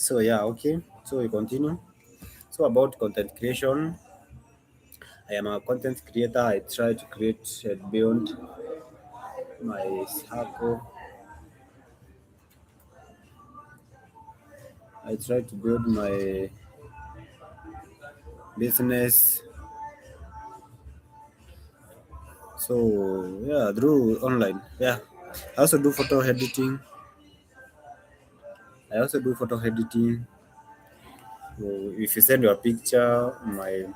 So yeah, okay. So we continue. So about content creation, I am a content creator. I try to create beyond my circle. I try to build my business. So yeah, through online. Yeah, I also do photo editing. I also do photo editing. So if you send your picture, my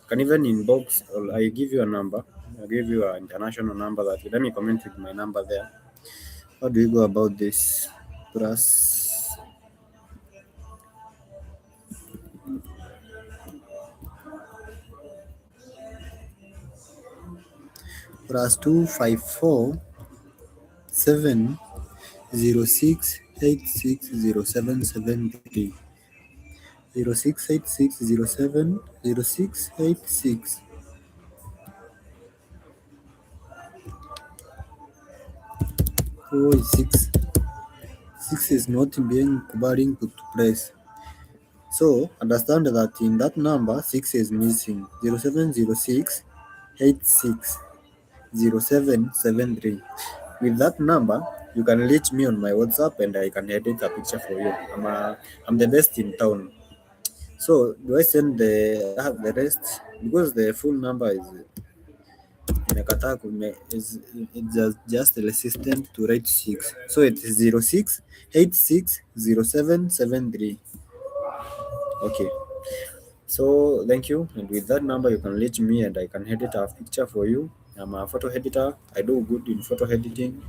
can even inbox or I give you a number. I give you an international number that let me comment with my number there. How do you go about this? Plus +254 706 860773 0686070686. Oh, six is not being kubali to press. So understand that in that number six is missing. 0706 860773. With that number, you can reach me on my WhatsApp and I can edit a picture for you. I'm the best in town. So do I send the rest because the full number is imekataa it's just the assistant to write six. So it's 06860773. Okay. So thank you. And with that number, you can reach me and I can edit a picture for you. I'm a photo editor. I do good in photo editing.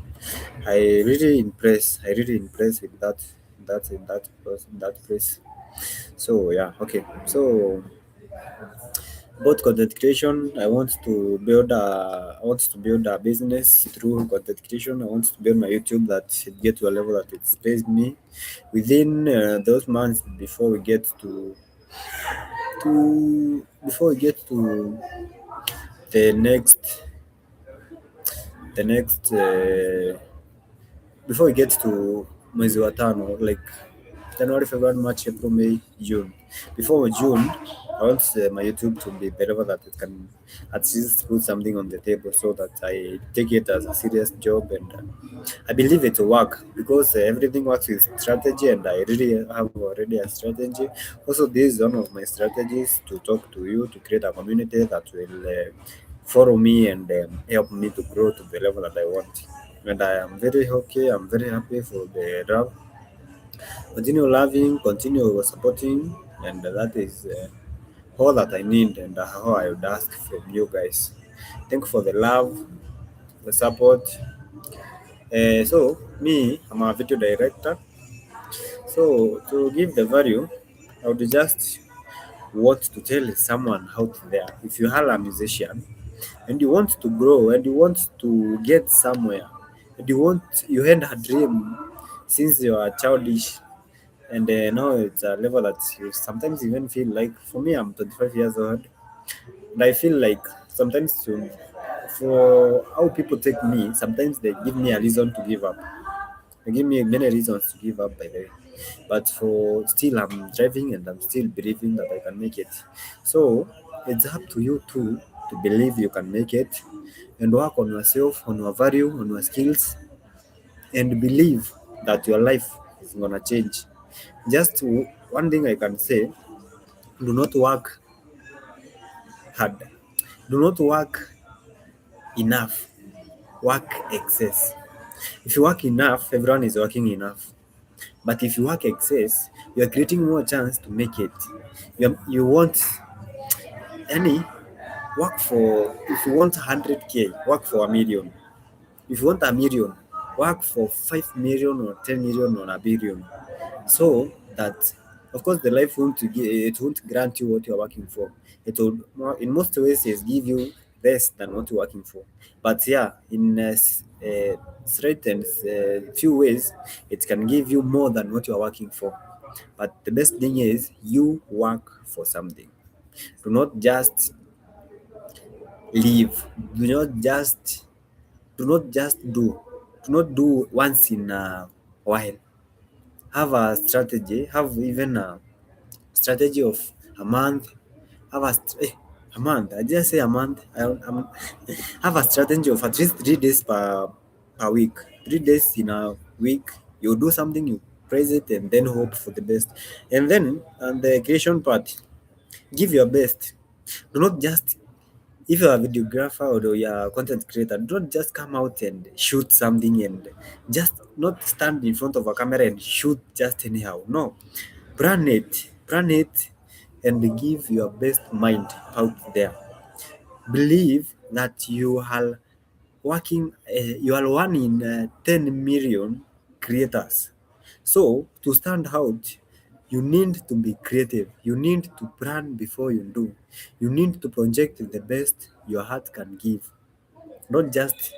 I really impress with that place. So yeah, okay. So about content creation, I want to build a business through content creation. I want to build my YouTube that it get to a level that it pays me within those months before we get to the next before we get to mwezi wa tano, like January, February, March, April, May, June. Before June, I want my YouTube to be the level that it can at least put something on the table so that I take it as a serious job, and I believe it will work because everything works with strategy and I really have already a strategy. Also, this is one of my strategies to talk to you to create a community that will follow me and help me to grow to the level that I want. And I am very okay. I'm very happy for the love. Continue loving, continue supporting, and that is all that I need and how I would ask from you guys. Thank you for the love, the support. So me, I'm a video director. So to give the value, I would just want to tell someone out there, if you are a musician and you want to grow and you want to get somewhere and you had a dream since you are childish, and now it's a level that you sometimes even feel like, for me, I'm 25 years old, and I feel like sometimes for how people take me, sometimes they give me a reason to give up. They give me many reasons to give up, by the way. But for still, I'm driving and I'm still believing that I can make it. So it's up to you too to believe you can make it and work on yourself, on your value, on your skills, and believe that your life is gonna change. Just one thing I can say: do not work hard. Do not work enough. Work excess. If you work enough, everyone is working enough. But if you work excess, you are creating more chance to make it. You want any work for, if you want 100K, work for a million. If you want a million, work for 5 million or 10 million or a billion. So that, of course, the life it won't grant you what you're working for. It will in most ways is give you less than what you're working for. But yeah, in straight and few ways, it can give you more than what you're working for. But the best thing is you work for something. Do not just live. Do not just do. Do not do once in a while. have a strategy, have even a strategy of a month, have a month. I just say a month. Have a strategy of at least 3 days per week. 3 days in a week, you do something, you praise it, and then hope for the best. And then on the creation part, give your best. Do not just, if you're a videographer or you're a content creator, don't just come out and shoot something and just not stand in front of a camera and shoot just anyhow. No, brand it, and give your best mind out there. Believe that you are one in 10 million creators. So to stand out, you need to be creative. You need to plan before you do. You need to project the best your heart can give. Not just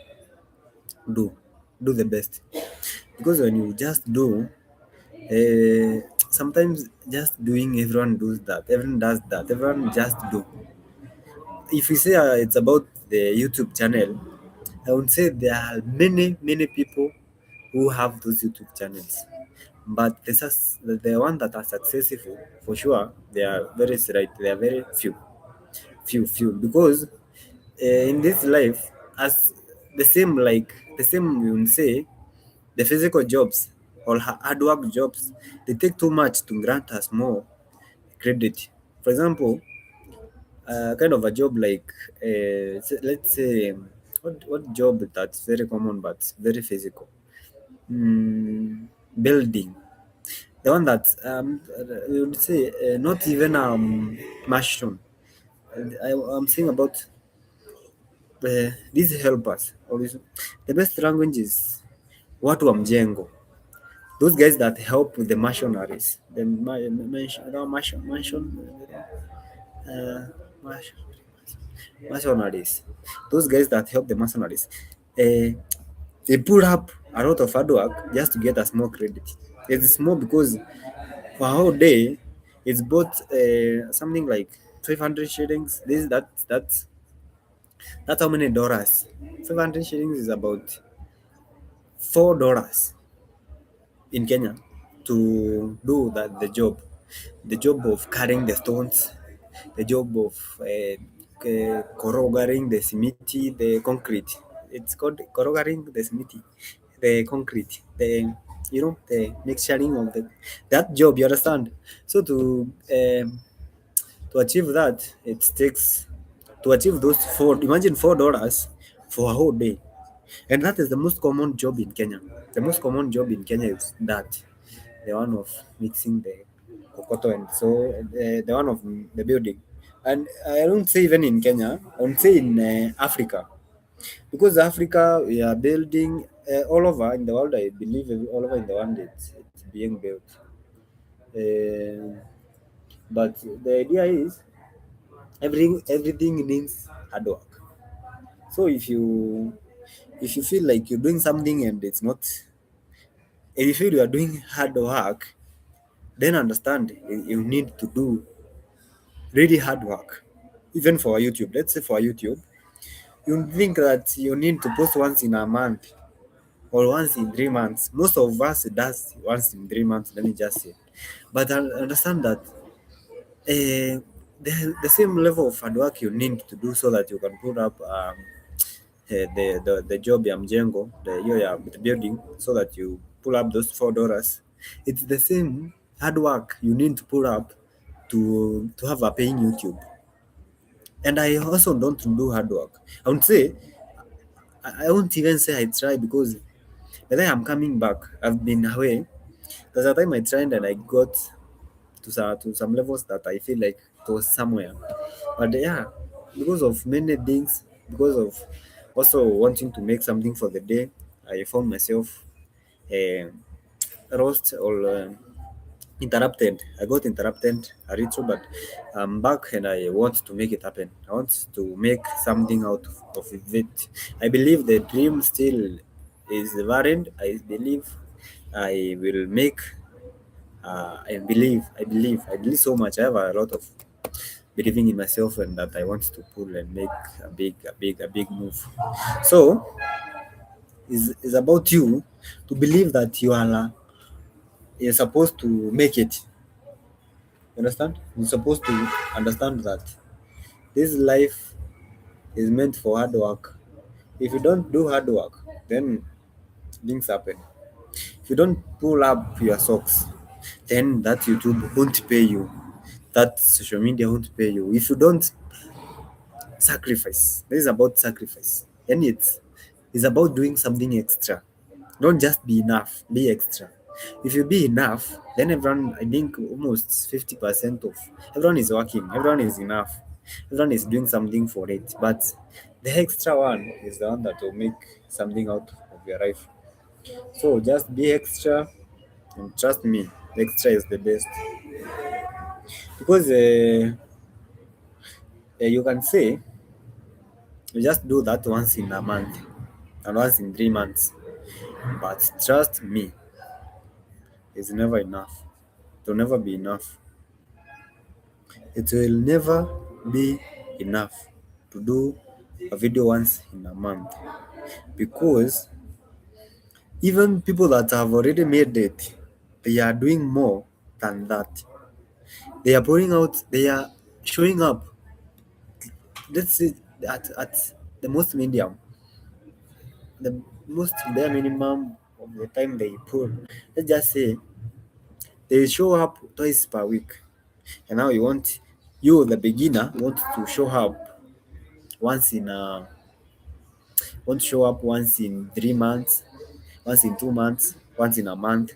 do, do the best. Because when you just do, sometimes just doing, everyone does that. Everyone does that. Everyone just do. If we say it's about the YouTube channel, I would say there are many people who have those YouTube channels. But the one that are successful, for sure, they are very right. They are very few. Because in this life, as the same we will say, the physical jobs or hard work jobs, they take too much to grant us more credit. For example, kind of a job like let's say what job that's very common but very physical, building, the one that we would say not even mansion. I'm saying about these helpers or the best language is watu wa mjengo, those guys that help with the missionaries, the uh, mercenaries, those guys that help the mercenaries, uh, they put up a lot of hard work just to get a small credit. It's small because for a whole day, it's both something like 500 shillings. That's how many dollars? 500 shillings is about $4 in Kenya to do the job of carrying the stones, the job of corrugating the cement, the concrete. It's called corrugating the cement, the concrete, the mixturing of that job. You understand? So to achieve that, it takes to achieve those four. Imagine $4 for a whole day, and that is the most common job in Kenya. The most common job in Kenya is that, the one of mixing the kokoto, and so the one of the building. And I don't say even in Kenya, I would say in Africa, because Africa we are building all over in the world. I believe all over in the world it's being built. Uh, but the idea is everything needs hard work. So if you feel like you're doing something and it's not, if you feel you are doing hard work, then understand you need to do really hard work. Even for YouTube, let's say for YouTube, you think that you need to post once in a month or once in 3 months. Most of us does once in 3 months. Let me just say, but I understand that the same level of hard work you need to do so that you can put up the job ya mjengo, the building, so that you pull up those $4. It's the same hard work you need to pull up to have a paying YouTube. And I also don't do hard work. I would say I won't even say I try, because by the time I'm coming back, I've been away. There's a time I tried and I got to some levels that I feel like it was somewhere. But yeah, because of many things, because of also wanting to make something for the day, I found myself uh, lost or interrupted. I got interrupted a little, but I'm back and I want to make it happen. I want to make something out of it. I believe the dream still is valid. I will make. I believe so much. I have a lot of believing in myself, and that I want to pull and make a big move. So is about you to believe that you are you're supposed to make it. You understand? You're supposed to understand that this life is meant for hard work. If you don't do hard work, then things happen. If you don't pull up your socks, then that YouTube won't pay you. That social media won't pay you. If you don't sacrifice, this is about sacrifice. And it's about doing something extra. Don't just be enough, be extra. If you be enough, then everyone, I think almost 50% of everyone is working, everyone is enough, everyone is doing something for it. But the extra one is the one that will make something out of your life. So just be extra and trust me, extra is the best. Because you can say you just do that once in a month and once in 3 months. But trust me, it's never enough. It will never be enough. It will never be enough to do a video once in a month because even people that have already made it, they are doing more than that. They are pouring out, they are showing up. Let's say at the most medium, the most bare minimum of the time they put. Let's just say they show up twice per week, and now you, the beginner, want to show up once in a want to show up once in 3 months, once in 2 months, once in a month.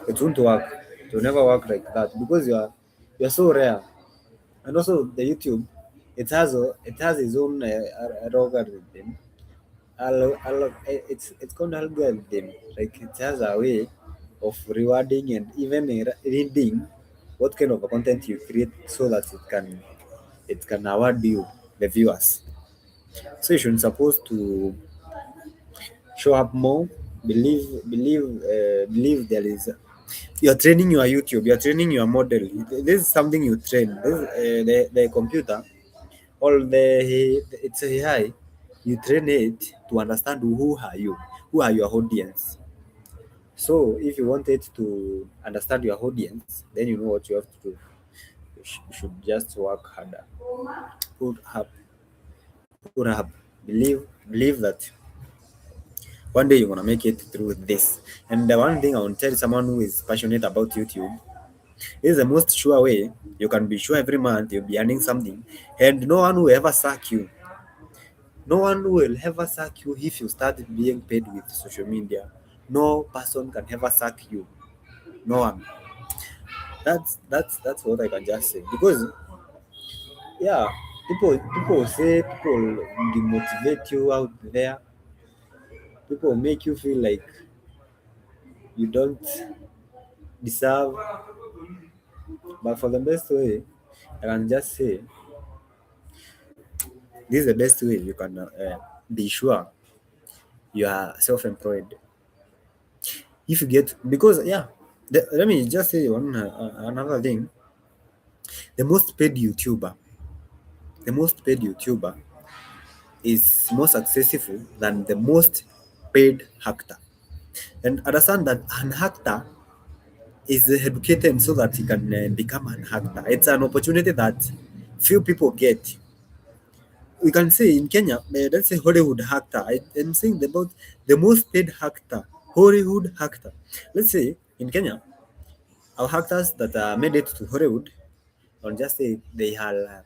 It won't work. It will never work like that because you're so rare. And also the YouTube, it has its own algorithm. It's called algorithm. Like it has a way of rewarding and even reading what kind of content you create so that it can award you the viewers. So you should supposed to show up more. Believe there is. You're training your YouTube. You're training your model. This is something you train. The computer, all it's a AI. You train it to understand who are you, who are your audience. So if you want it to understand your audience, then you know what you have to do. You should just work harder. Put up, put up. Believe that one day you're gonna make it through this. And the one thing I want to tell someone who is passionate about YouTube is the most sure way you can be sure every month you'll be earning something, and no one will ever sack you. No one will ever sack you if you start being paid with social media. No person can ever sack you. No one. That's what I can just say. Because yeah, people say people demotivate you out there. People make you feel like you don't deserve. But for the best way, I can just say this is the best way you can be sure you are self-employed. If you get because yeah, let me just say one another thing. The most paid YouTuber, the most paid YouTuber is more successful than the most paid actor. And understand that an actor is educated so that he can become an actor. It's an opportunity that few people get. We can say in Kenya, let's say Hollywood actor. I'm saying about the most paid actor, Hollywood actor. Let's say in Kenya, our actors that made it to Hollywood, I'll just say they are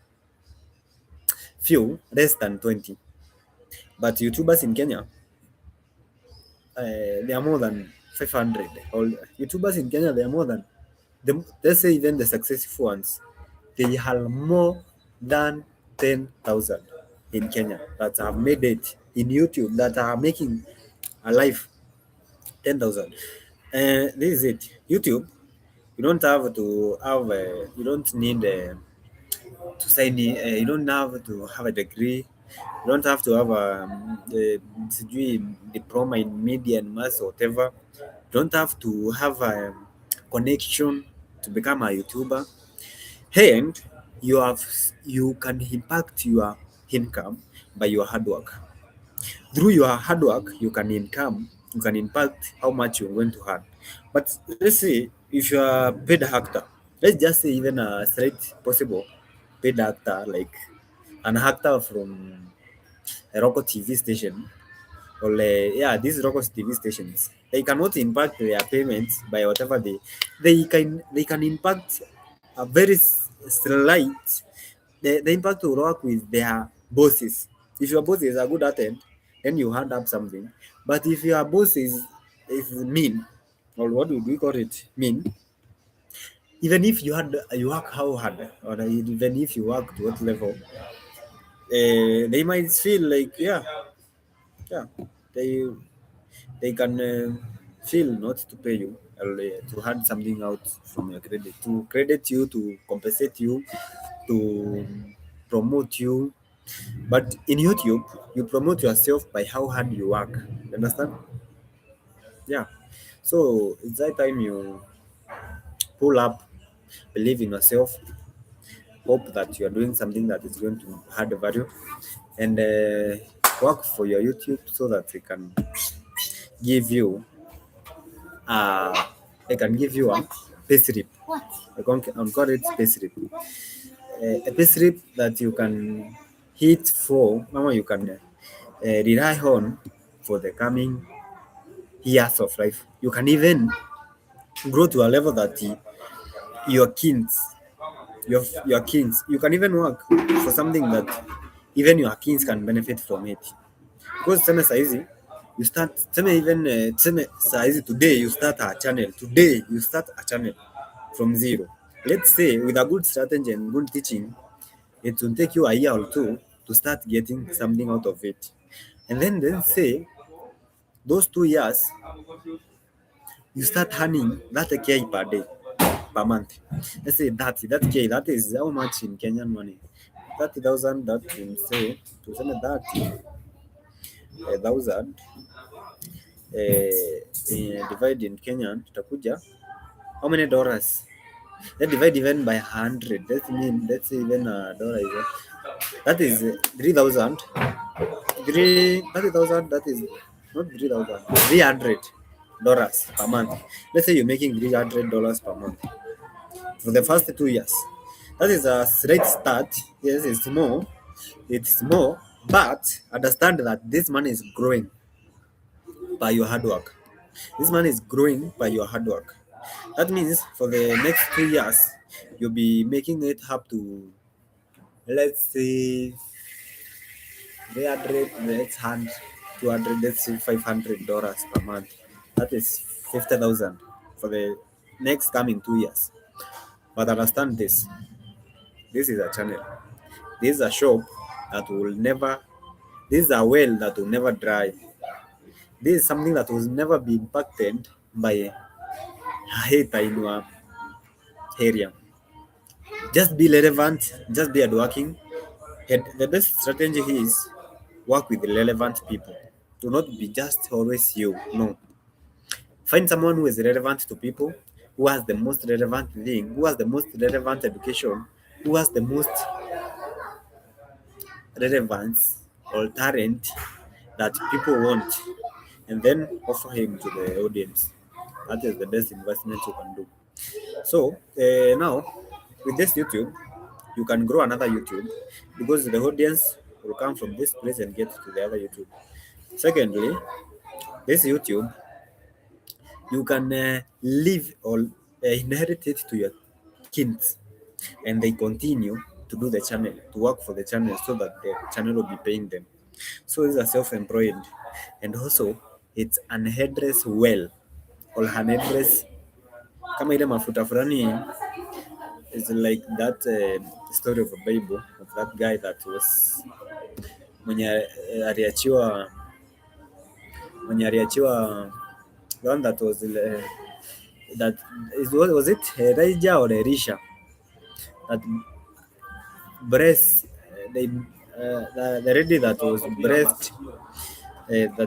few, less than 20. But YouTubers in Kenya, they are more than 500. Or YouTubers in Kenya, they are more than, let's say even the successful ones, they are more than 10,000 in Kenya that have made it in YouTube, that are making a life 10,000. This is it. YouTube, you don't have to have, you don't need to sign in, you don't have to have a degree. You don't have to have a diploma in media and mass or whatever. You don't have to have a connection to become a YouTuber. And you can impact your income by your hard work. Through your hard work, you can impact how much you're going to earn. But let's say if you are paid actor, let's just say even a straight possible paid actor, like an actor from a local TV station, or yeah, these local TV stations, they cannot impact their payments by whatever they can impact a very slight. The impact will work with their bosses. If your boss is a good attend, then you hand up something. But if your boss is mean, or what would we call it, mean, even if you work how hard, or even if you work to what level, they might feel like, yeah, they they can feel not to pay you, or to hand something out from your credit, to credit you, to compensate you, to promote you. But in YouTube, you promote yourself by how hard you work. You understand? Yeah. So it's that time you pull up, believe in yourself, hope that you are doing something that is going to add value, and work for your YouTube so that they can give you uh they can give you a pay slip. I call it pay slip. A pay slip that you can hit for, or you can rely on for the coming years of life. You can even grow to a level that your kids, your kids, you can even work for something that even your kids can benefit from it. Because tuseme saizi you start, tuseme even tuseme saizi today you start a channel. Today you start a channel from zero. Let's say with a good strategy and good teaching, it will take you a year or two to start getting something out of it. And then say those 2 years you start earning that K per day, per month. Let's say that K, that is how much in Kenyan money? 30,000, that will say, to send 30,000 divide in Kenyan, tutakuja, how many dollars? Then divide even by 100. That mean that's even a dollar is that is 3,000. 30,000. That is not 3,000. $300 per month. Let's say you're making $300 per month for the first 2 years. That is a great start. Yes, it's more. It's more, but understand that this money is growing by your hard work. This money is growing by your hard work. That means for the next 2 years, you'll be making it up to, let's say, 300, let's hand 200, let's say $500 per month. That is 50,000 for the next coming 2 years. But understand this, this is a channel. This is a shop that will never, this is a well that will never dry. This is something that will never be impacted by a hater in your area. Just be relevant, just be hardworking. And the best strategy is work with relevant people. Do not be just always you. No. Find someone who is relevant to people, who has the most relevant thing, who has the most relevant education, who has the most relevance or talent that people want, and then offer him to the audience. That is the best investment you can do. So now, with this YouTube, you can grow another YouTube because the audience will come from this place and get to the other YouTube. Secondly, this YouTube, you can leave or inherit it to your kids, and they continue to do the channel, to work for the channel so that the channel will be paying them. So these are self-employed, and also it's an headless well, or an headless kama ile mafuta fulani. It's like that story of a Bible of that guy that was mwenye aliachiwa the one that was that was it Elijah or Elisha that breast they the lady that was breast that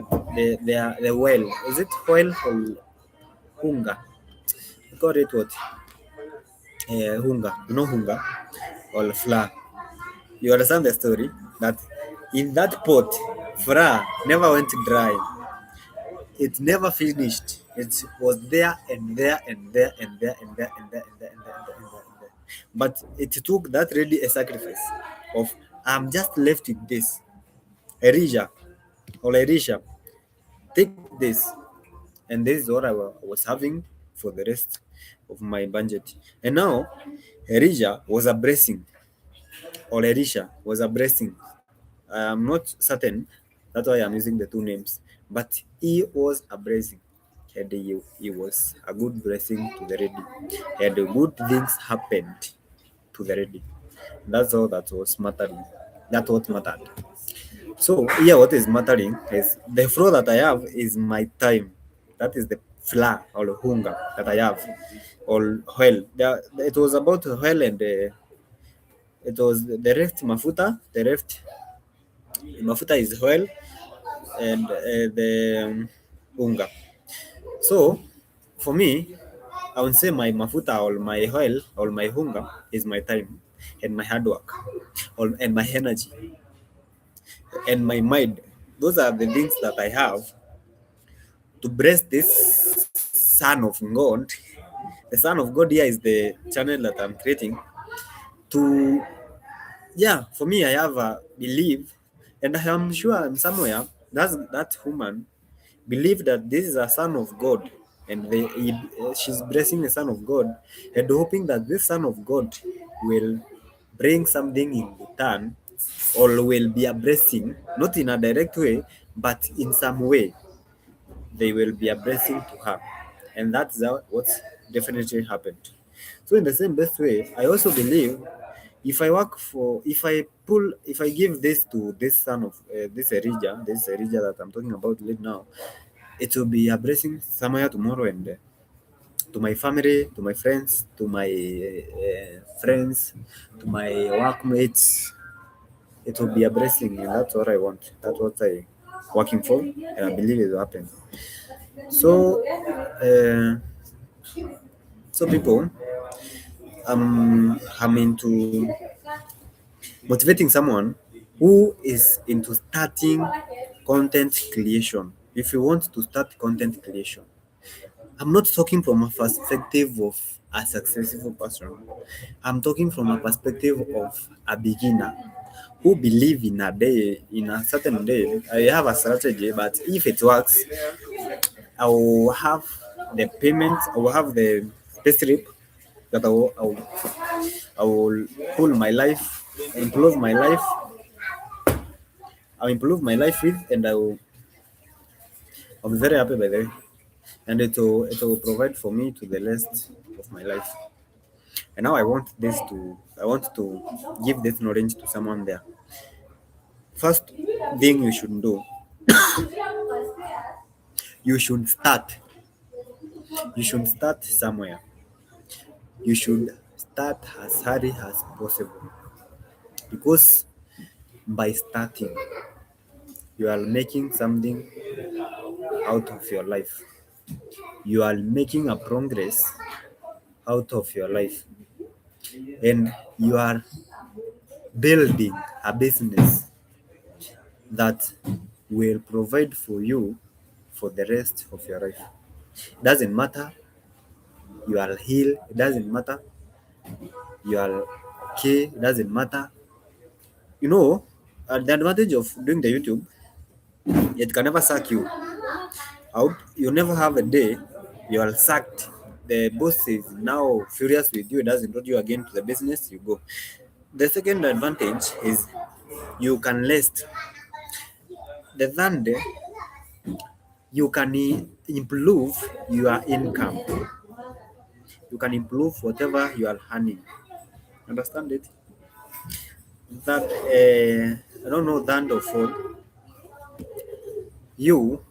the well, is it oil or hunger? I got it what hunger, hunger or flour. You understand the story that in that pot flour never went dry, it never finished. It was there and there and there and there and there and there and there and there and there and there and there. But it took that really a sacrifice of I'm just left with this. Erisha or Erisha, take this. And this is what was having for the rest of my budget. And now Erisha was a blessing, or Erisha was a blessing. I'm not certain, that's why I'm using the two names. But he was a blessing. And he was a good blessing to the ready. And the good things happened to the ready. That's all that was mattering. That's what mattered. So here what is mattering is the flow that I have is my time. That is the fla or hunger that I have. Or oil. It was about oil and it was the rest mafuta. The rest mafuta is oil and the unga. So for me, I would say my mafuta or my oil or my hunger is my time and my hard work and my energy and my mind. Those are the things that I have to bless this son of God. The son of God here is the channel that I'm creating to, yeah, for me, I have a belief, and I am sure I'm somewhere that woman believe that this is a son of God, and she's blessing the son of God and hoping that this son of God will bring something in return or will be a blessing, not in a direct way, but in some way they will be a blessing to her. And that's what's definitely happened. So in the same best way, I also believe if I give this to this son of this Erija that I'm talking about right now, it will be a blessing somewhere tomorrow and to my family, to my friends, to my friends, to my workmates. It will be a blessing, and that's what I want. That's what I working for, and I believe it will happen. So, so people, I'm into motivating someone who is into starting content creation. If you want to start content creation, I'm not talking from a perspective of a successful person. I'm talking from a perspective of a beginner who believe in a day, in a certain day. I have a strategy, but if it works, I will have the payment, I will have the pay slip that I will pull my life, improve my life, I'll improve my life with, and I'll be very happy by the way. And it will provide for me to the rest of my life. And now I want to give this knowledge to someone there. First thing you should do, you should start. You should start somewhere. You should start as early as possible. Because by starting, you are making something out of your life. You are making a progress out of your life. And you are building a business that will provide for you for the rest of your life. Doesn't matter you are ill, it doesn't matter you are okay, it doesn't matter. You know, the advantage of doing the YouTube, it can never sack you out. You never have a day you are sacked. The boss is now furious with you, doesn't want you again to the business, you go. The second advantage is you can list. The third day, you can improve your income. You can improve whatever you are earning. Understand it? That I don't know that of all. You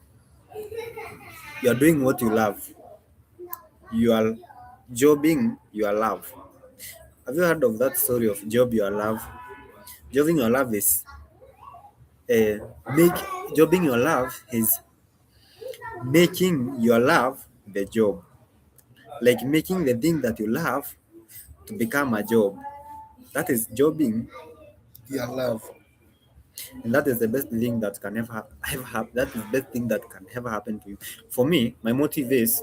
are doing what you love. You are jobbing your love. Have you heard of that story of job your love? Jobbing your love is uh, make jobbing your love is making your love the job. Like making the thing that you love to become a job. That is jobbing your love. and that is the best thing that can ever happen. That is the best thing that can ever happen to you. For me, my motive is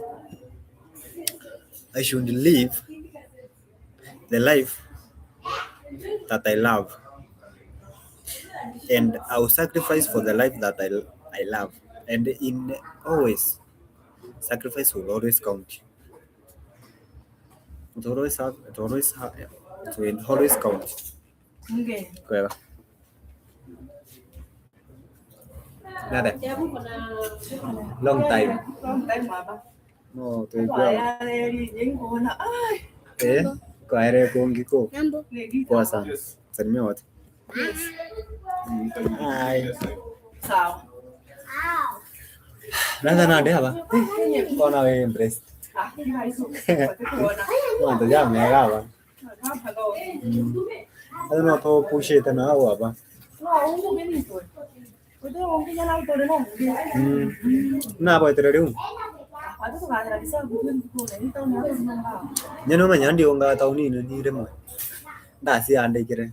I should live the life that I love, and I will sacrifice for the life that I love. And in always, sacrifice will always count. It will always have. It will always have. It will always count. Kuelewa? Nada. Long time. No, tulikuwa kwa area kongi ko. Poa sana. Salimia watu. Hi. Sao? Nada nada hapa. Kona wewe impressed. Mwanzo jamu ya hapa. Ano no to push it na hapa. Na boy tere ru. Nyano manya ndi onga tauni ni remo. Da si ande kire.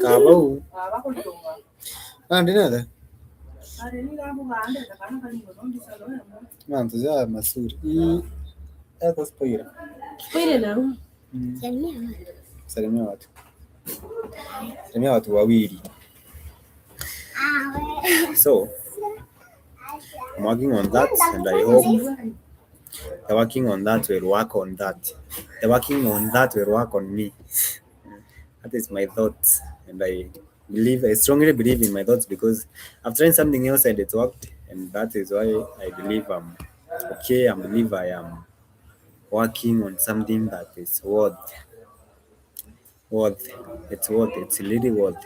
Kabau. Ande nada. Mwanzo ja masuri. Eko spoira. Spoira na. Salimia watu. Salimia watu wawili. So, I'm working on that, and I hope the working on that will work on that. The working on that will work on me. That is my thoughts, and I strongly believe in my thoughts because I've tried something else and it worked, and that is why I believe I'm okay. I believe I am working on something that is worth. It's worth. It's really worth.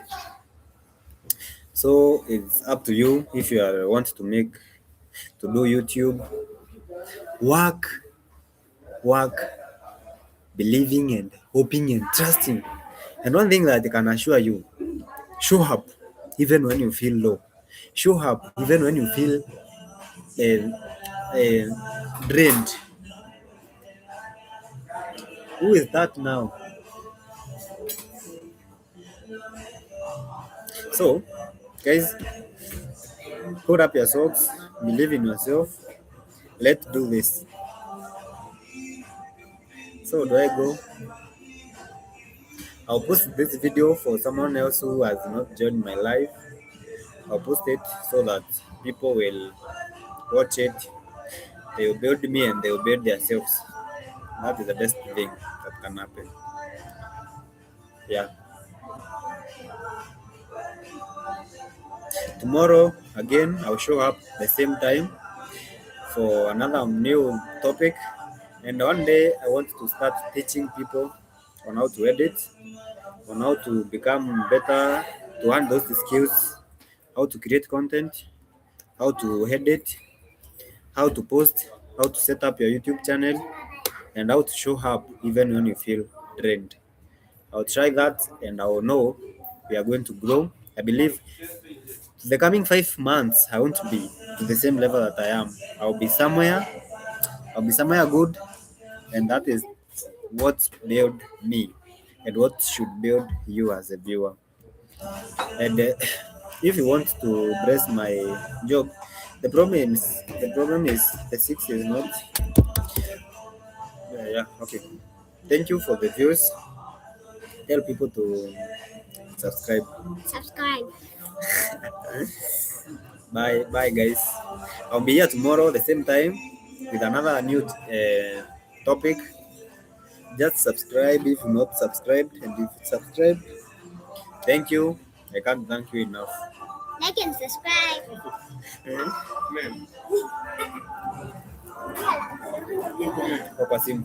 So it's up to you if you want to do YouTube. Work, believing and hoping and trusting. And one thing that I can assure you, show up even when you feel low. Show up even when you feel drained. Who is that now? So, guys, hold up your socks, believe in yourself. Let's do this. So, do I go? I'll post this video for someone else who has not joined my life. I'll post it so that people will watch it. They will build me and they will build themselves. That is the best thing that can happen. Yeah. Tomorrow again I'll show up the same time for another new topic. And one day I want to start teaching people on how to edit, on how to become better, to learn those skills, how to create content, how to edit, how to post, how to set up your YouTube channel, and how to show up even when you feel drained. I'll try that and I will know we are going to grow. I believe the coming 5 months I won't be to the same level that I am. I'll be somewhere good, and that is what built me and what should build you as a viewer. And if you want to press my job, the problem is the 6 is not. Yeah, okay. Thank you for the views. Tell people to subscribe. Bye guys. I'll be here tomorrow the same time with another new topic. Just subscribe if you're not subscribed, and if you subscribe, thank you. I can't thank you enough. Like and subscribe. Kwa simu.